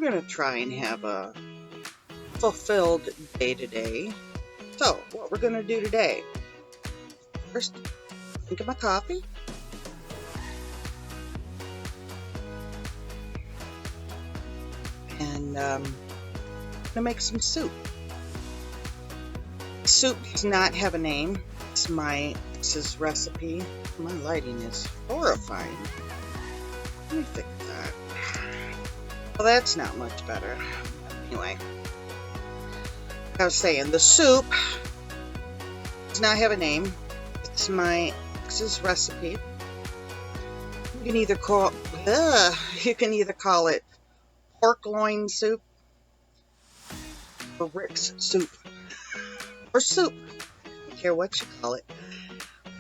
going to try and have a fulfilled day today. So, what we're going to do today, first, drink of my coffee. And I'm going to make some soup. Soup does not have a name. It's my ex's recipe. My lighting is horrifying. Let me fix that. Well, that's not much better. Anyway, I was saying, the soup does not have a name. It's my ex's recipe. You can either call it pork loin soup or Rick's soup or soup. I don't care what you call it.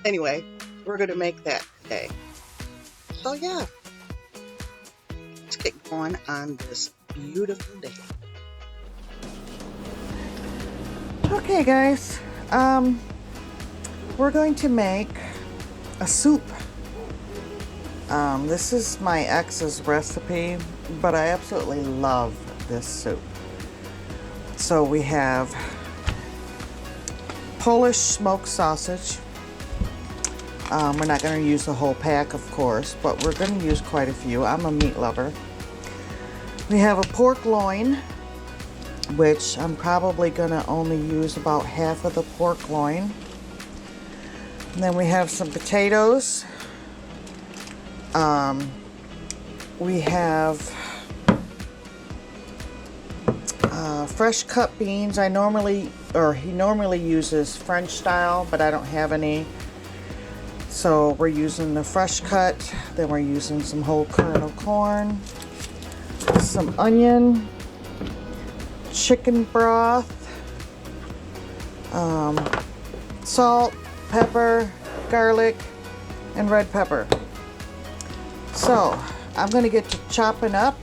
Anyway, we're going to make that today. So yeah, let's get going on this beautiful day. Okay guys, we're going to make a soup. This is my ex's recipe, but I absolutely love this soup. So we have Polish smoked sausage. We're not going to use the whole pack, of course, but we're going to use quite a few. I'm a meat lover. We have a pork loin, which I'm probably going to only use about half of the pork loin. And then we have some potatoes. We have fresh cut beans. He normally uses French style, but I don't have any. So we're using the fresh cut. Then we're using some whole kernel corn, some onion, chicken broth, salt, pepper, garlic, and red pepper. So I'm going to get to chopping up,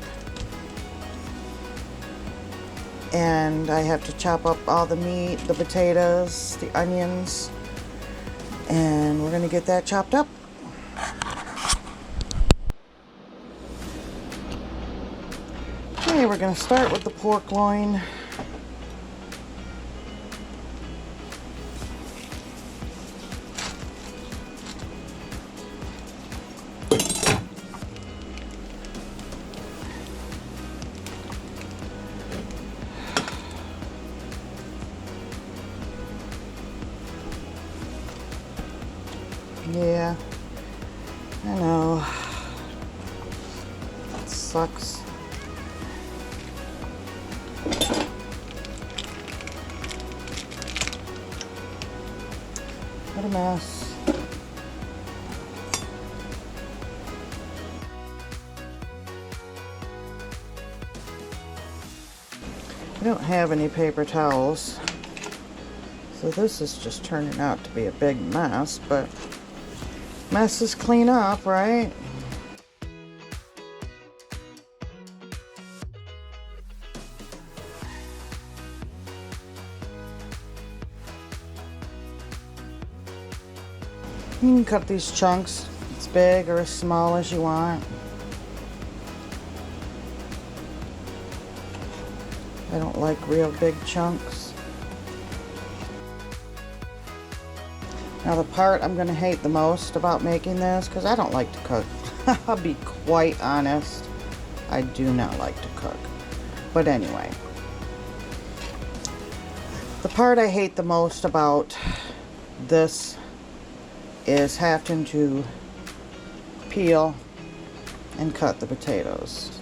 and I have to chop up all the meat, the potatoes, the onions, and we're going to get that chopped up. Okay, we're going to start with the pork loin. Yeah, I know. It sucks. What a mess. I don't have any paper towels, so this is just turning out to be a big mess, but messes clean up, right? You can cut these chunks as big or as small as you want. I don't like real big chunks. Now the part I'm going to hate the most about making this, because I don't like to cook. I'll be quite honest. I do not like to cook. But anyway. The part I hate the most about this is having to peel and cut the potatoes.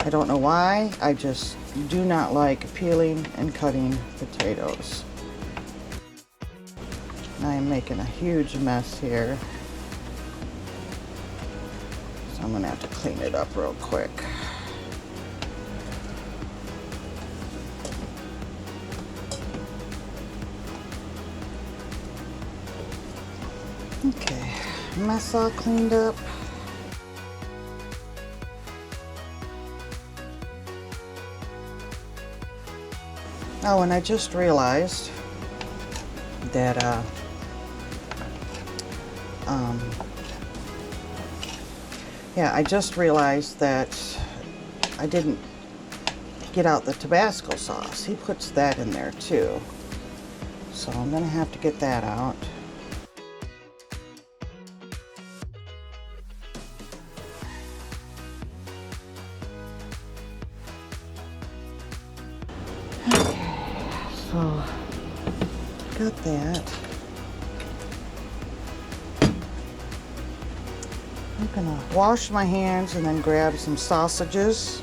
I don't know why. I just do not like peeling and cutting potatoes. I am making a huge mess here, so I'm gonna have to clean it up real quick. Okay, mess all cleaned up. Oh, and I just realized that I just realized that I didn't get out the Tabasco sauce. He puts that in there too. So I'm gonna have to get that out. So, got that. I'm gonna wash my hands and then grab some sausages.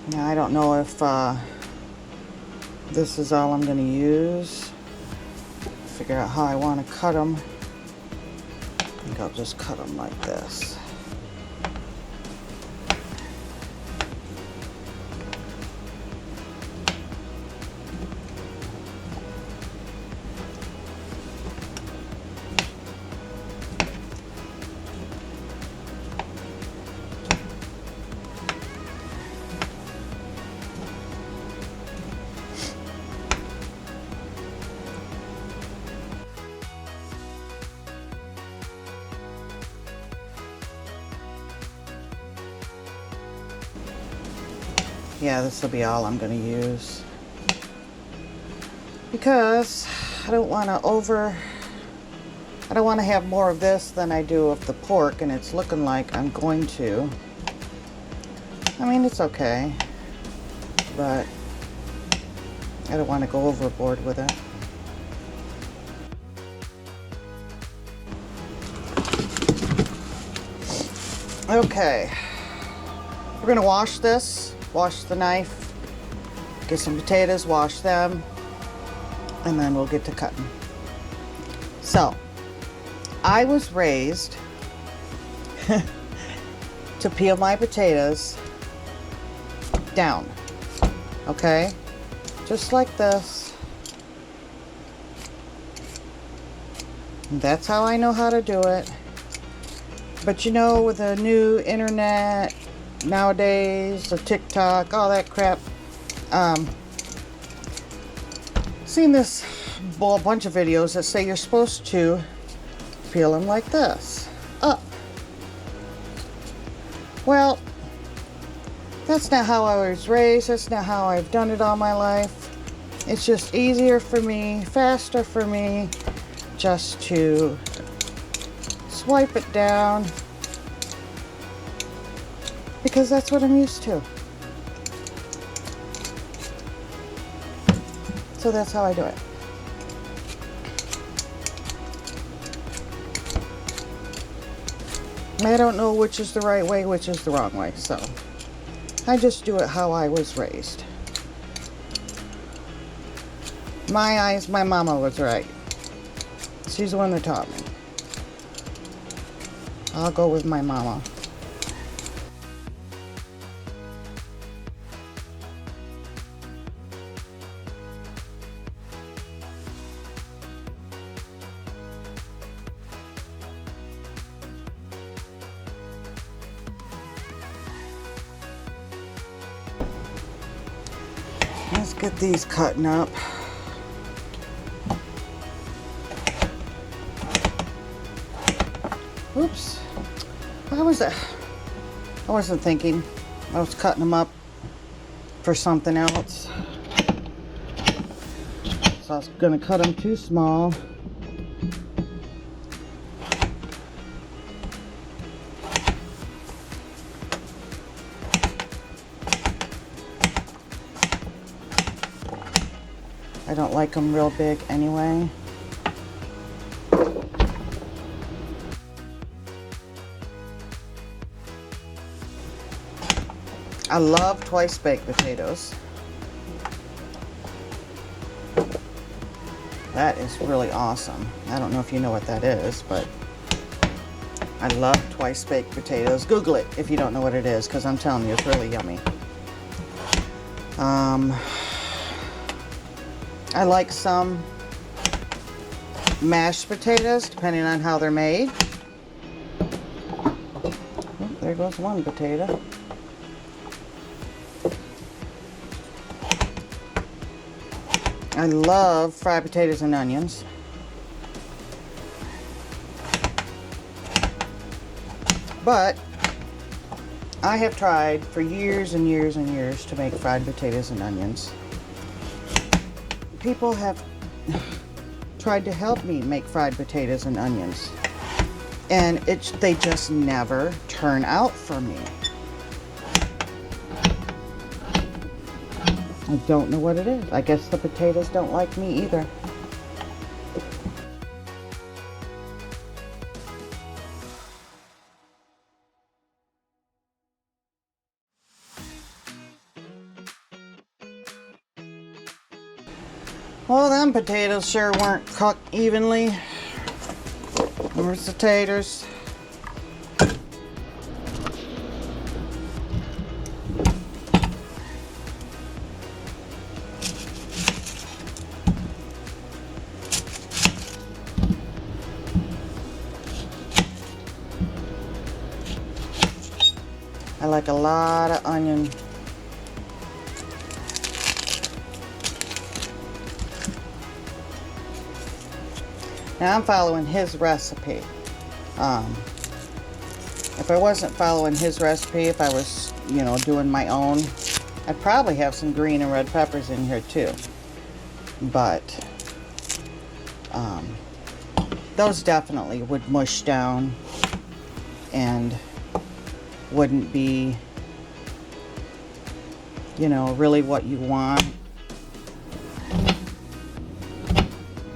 Now I don't know if this is all I'm going to use. Figure out how I want to cut them. I think I'll just cut them like this. Yeah, this will be all I'm going to use. Because I don't want to have more of this than I do of the pork, and it's looking like I'm going to. I mean, it's okay, but I don't want to go overboard with it. Okay, we're going to wash this. Wash the knife, get some potatoes, wash them, and then we'll get to cutting. So, I was raised to peel my potatoes down, okay? Just like this. And that's how I know how to do it. But you know, with the new internet, nowadays, the TikTok, all that crap. Seen this bunch of videos that say you're supposed to peel them like this, up. Well, that's not how I was raised. That's not how I've done it all my life. It's just easier for me, faster for me, just to swipe it down. Because that's what I'm used to. So that's how I do it. I don't know which is the right way, which is the wrong way. So I just do it how I was raised. My eyes, my mama was right. She's the one that taught me. I'll go with my mama. Let's get these cutting up. Oops. How was that? I wasn't thinking. I was cutting them up for something else. So I was going to cut them too small. I don't like them real big anyway. I love twice baked potatoes. That is really awesome. I don't know if you know what that is, but I love twice baked potatoes. Google it if you don't know what it is, because I'm telling you, it's really yummy. I like some mashed potatoes, depending on how they're made. Oh, there goes one potato. I love fried potatoes and onions. But I have tried for years and years and years to make fried potatoes and onions. People have tried to help me make fried potatoes and onions, and they just never turn out for me. I don't know what it is. I guess the potatoes don't like me either. Well, them potatoes sure weren't cooked evenly. There's the taters. I like a lot of onion. Now I'm following his recipe. If I wasn't following his recipe, if I was, doing my own, I'd probably have some green and red peppers in here too. But those definitely would mush down and wouldn't be, really what you want.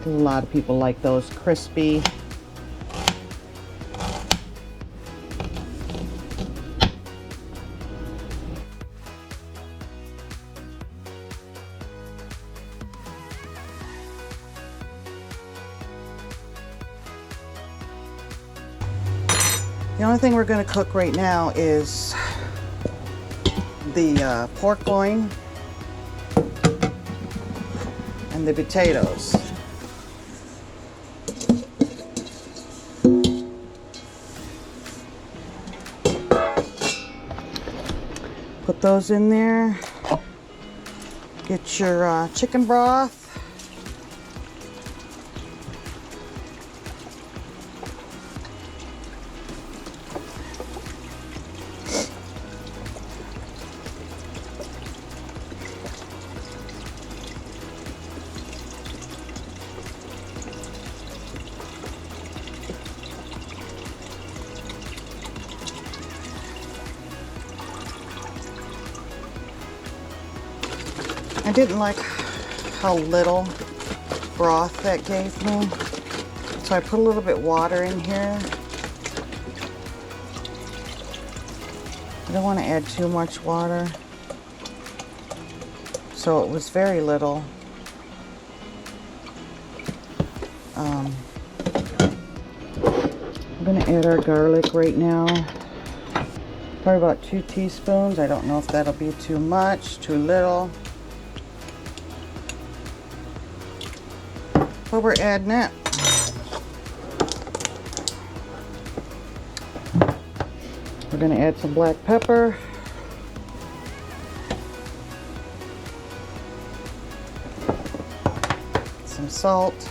A lot of people like those crispy. The only thing we're going to cook right now is the pork loin and the potatoes. Put those in there. Get your chicken broth. I didn't like how little broth that gave me, so I put a little bit water in here. I don't want to add too much water, so it was very little. I'm going to add our garlic right now. Probably about 2 teaspoons. I don't know if that'll be too much, too little. But we're adding it. We're going to add some black pepper. Some salt.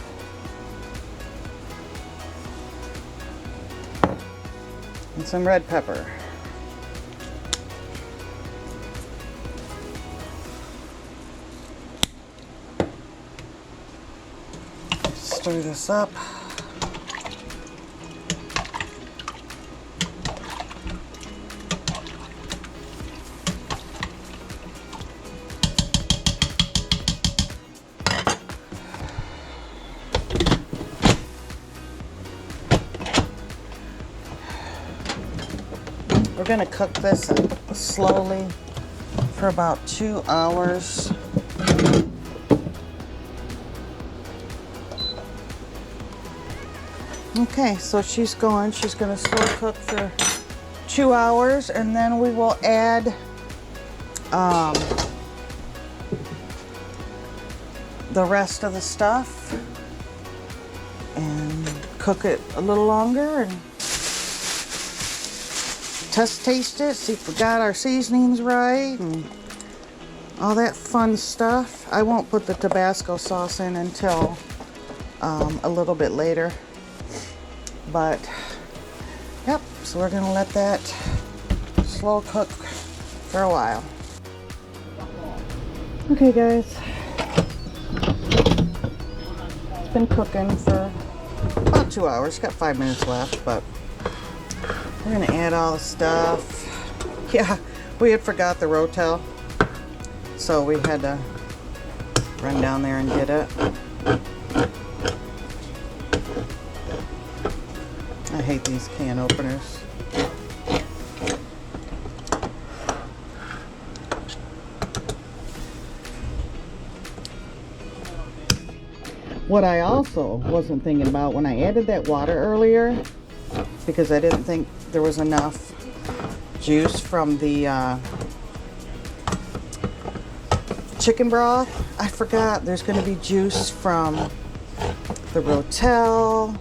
And some red pepper. Stir this up. We're going to cook this slowly for about 2 hours. Okay, so she's going to slow cook for 2 hours, and then we will add the rest of the stuff. And cook it a little longer and taste it, see if we got our seasonings right and all that fun stuff. I won't put the Tabasco sauce in until a little bit later, but yep, so we're gonna let that slow cook for a while. Okay guys, it's been cooking for about 2 hours, got 5 minutes left, but we're gonna add all the stuff. Yeah, we had forgot the Rotel, so we had to run down there and get it. I hate these can openers. What I also wasn't thinking about when I added that water earlier, because I didn't think there was enough juice from the chicken broth, I forgot there's going to be juice from the Rotel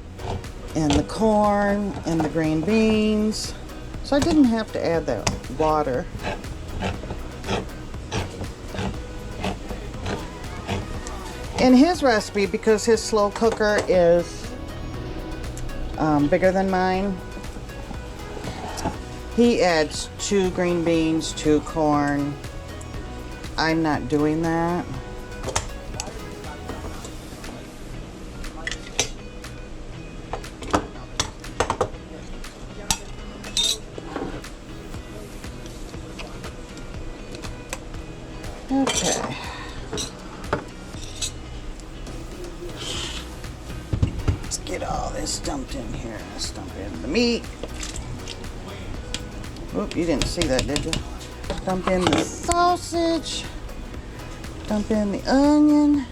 and the corn and the green beans, so I didn't have to add that water. In his recipe, because his slow cooker is bigger than mine, he adds 2 green beans, 2 corn. I'm not doing that. Okay. Let's get all this dumped in here. Let's dump in the meat. Oop, you didn't see that, did you? Dump in the sausage. Dump in the onion.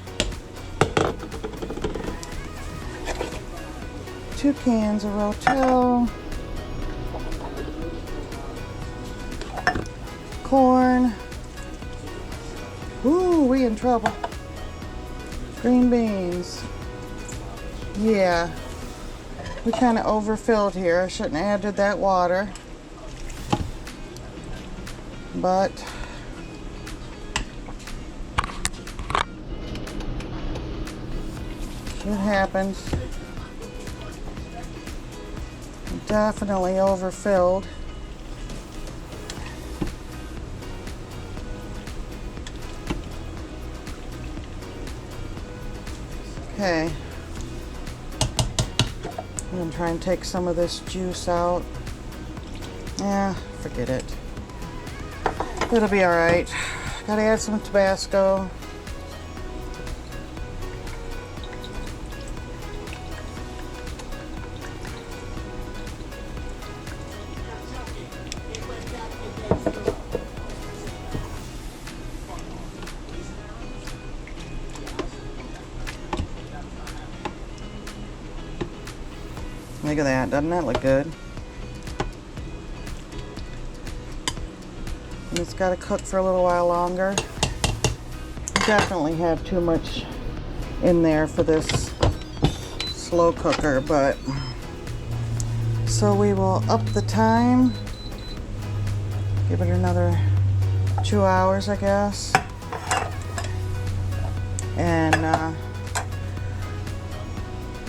2 cans of Rotel. Corn. Ooh, we in trouble. Green beans. Yeah. We kind of overfilled here. I shouldn't have added that water. But it happens. Definitely overfilled. Okay. I'm gonna try and take some of this juice out. Yeah, forget it. It'll be alright. Gotta add some Tabasco. Look at that, doesn't that look good? And it's got to cook for a little while longer. Definitely have too much in there for this slow cooker, but so we will up the time. Give it another 2 hours, I guess. And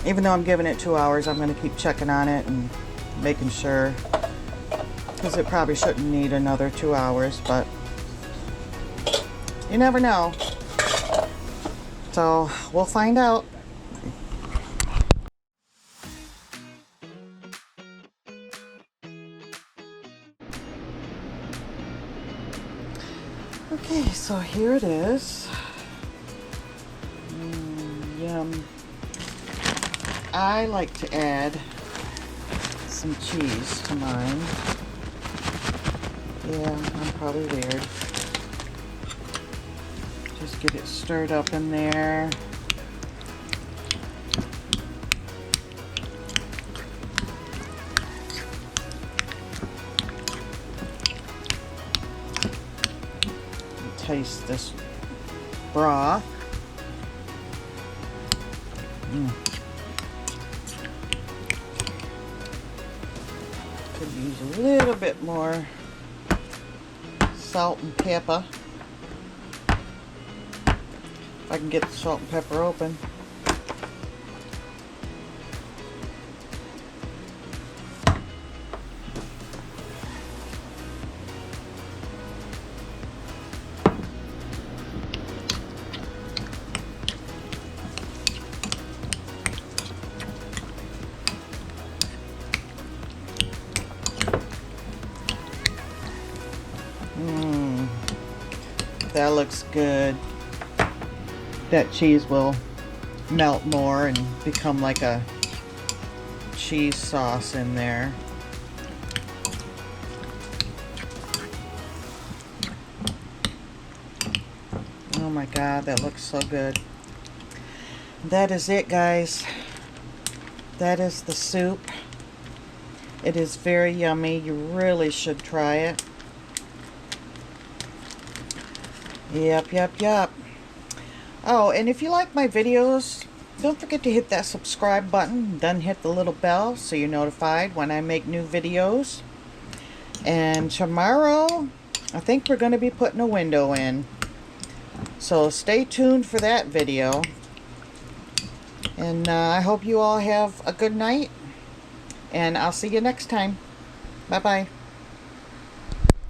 even though I'm giving it 2 hours, I'm going to keep checking on it and making sure, because it probably shouldn't need another 2 hours, but you never know. So we'll find out. Okay, so here it is. Yum. I like to add some cheese to mine. Yeah, I'm probably weird. Just get it stirred up in there. Taste this broth. could use a little bit more salt and pepper. If I can get the salt and pepper open. That looks good. That cheese will melt more and become like a cheese sauce in there. Oh my God, that looks so good. That is it, guys. That is the soup. It is very yummy. You really should try it. Yep. Oh, and if you like my videos, don't forget to hit that subscribe button, then hit the little bell so you're notified when I make new videos. And tomorrow, I think we're going to be putting a window in. So stay tuned for that video. And I hope you all have a good night. And I'll see you next time. Bye-bye.